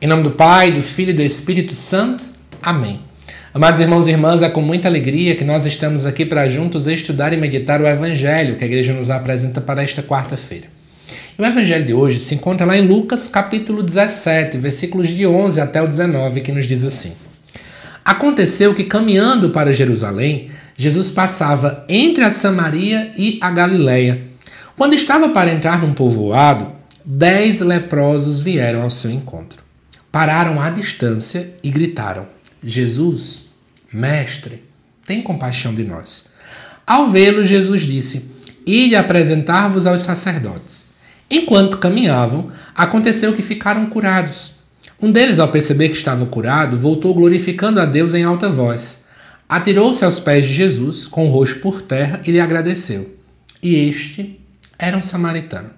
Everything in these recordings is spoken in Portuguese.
Em nome do Pai, do Filho e do Espírito Santo. Amém. Amados irmãos e irmãs, é com muita alegria que nós estamos aqui para juntos estudar e meditar o Evangelho que a igreja nos apresenta para esta quarta-feira. O Evangelho de hoje se encontra lá em Lucas, capítulo 17, versículos de 11 até o 19, que nos diz assim: Aconteceu que, caminhando para Jerusalém, Jesus passava entre a Samaria e a Galileia. Quando estava para entrar num povoado, 10 leprosos vieram ao seu encontro. Pararam à distância e gritaram: Jesus, mestre, tem compaixão de nós. Ao vê-lo, Jesus disse: Ide apresentar-vos aos sacerdotes. Enquanto caminhavam, aconteceu que ficaram curados. Um deles, ao perceber que estava curado, voltou glorificando a Deus em alta voz. Atirou-se aos pés de Jesus, com o rosto por terra, e lhe agradeceu. E este era um samaritano.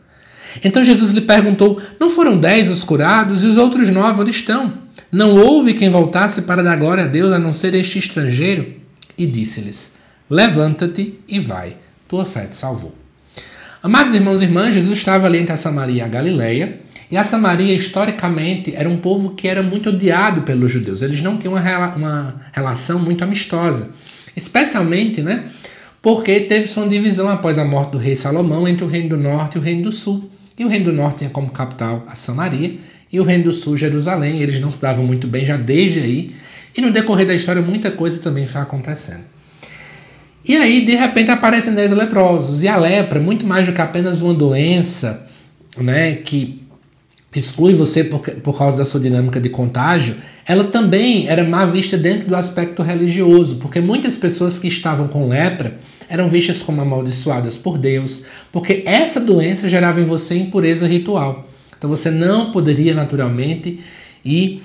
Então Jesus lhe perguntou: Não foram 10 os curados, e os outros 9 onde estão? Não houve quem voltasse para dar glória a Deus, a não ser este estrangeiro? E disse-lhes: Levanta-te e vai, tua fé te salvou. Amados irmãos e irmãs, Jesus estava ali entre a Samaria e a Galileia, e a Samaria, historicamente, era um povo que era muito odiado pelos judeus. Eles não tinham uma relação muito amistosa, especialmente, porque teve sua divisão após a morte do rei Salomão entre o reino do norte e o reino do sul. E o reino do norte tinha como capital a Samaria, e o reino do sul, Jerusalém. Eles não se davam muito bem já desde aí, e no decorrer da história muita coisa também foi acontecendo. E aí, de repente, aparecem 10 leprosos, e a lepra, muito mais do que apenas uma doença, que exclui você por causa da sua dinâmica de contágio, ela também era má vista dentro do aspecto religioso, porque muitas pessoas que estavam com lepra eram vistas como amaldiçoadas por Deus, porque essa doença gerava em você impureza ritual. Então você não poderia naturalmente ir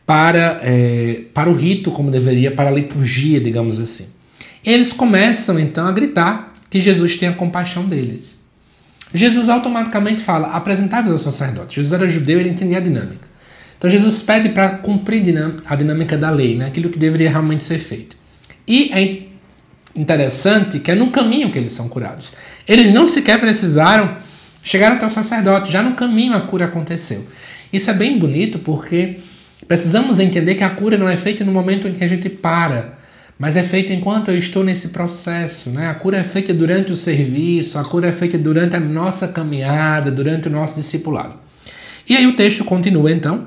para o rito como deveria, para a liturgia, digamos assim. Eles começam então a gritar que Jesus tenha compaixão deles. Jesus automaticamente fala: apresentai-vos ao sacerdote. Jesus era judeu, ele entendia a dinâmica. Então Jesus pede para cumprir a dinâmica da lei, aquilo que deveria realmente ser feito. E é interessante que é no caminho que eles são curados. Eles não sequer precisaram chegar até o sacerdote, já no caminho a cura aconteceu. Isso é bem bonito porque precisamos entender que a cura não é feita no momento em que a gente para, mas é feita enquanto eu estou nesse processo. A cura é feita durante o serviço, a cura é feita durante a nossa caminhada, durante o nosso discipulado. E aí o texto continua então,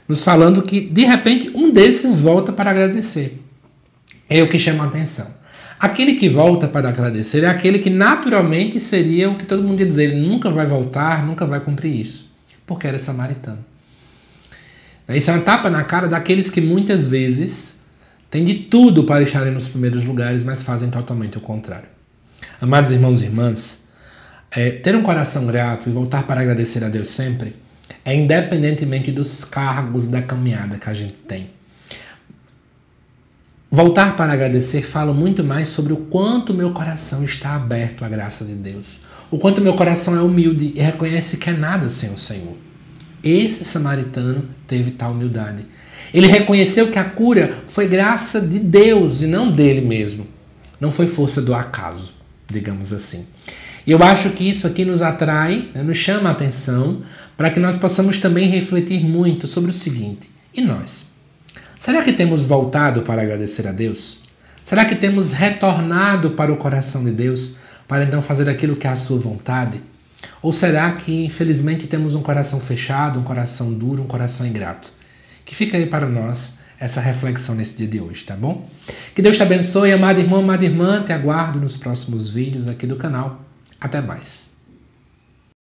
nos falando que de repente um desses volta para agradecer. É o que chama a atenção. Aquele que volta para agradecer é aquele que naturalmente seria o que todo mundo ia dizer: ele nunca vai voltar, nunca vai cumprir isso, porque era samaritano. Isso é uma tapa na cara daqueles que muitas vezes têm de tudo para estarem nos primeiros lugares, mas fazem totalmente o contrário. Amados irmãos e irmãs, ter um coração grato e voltar para agradecer a Deus sempre é independentemente dos cargos da caminhada que a gente tem. Voltar para agradecer fala muito mais sobre o quanto meu coração está aberto à graça de Deus, o quanto meu coração é humilde e reconhece que é nada sem o Senhor. Esse samaritano teve tal humildade. Ele reconheceu que a cura foi graça de Deus e não dele mesmo. Não foi força do acaso, digamos assim. E eu acho que isso aqui nos atrai, nos chama a atenção, para que nós possamos também refletir muito sobre o seguinte: e nós? Será que temos voltado para agradecer a Deus? Será que temos retornado para o coração de Deus para então fazer aquilo que é a sua vontade? Ou será que, infelizmente, temos um coração fechado, um coração duro, um coração ingrato? Que fica aí para nós essa reflexão nesse dia de hoje, tá bom? Que Deus te abençoe, amado irmão, amada irmã. Te aguardo nos próximos vídeos aqui do canal. Até mais.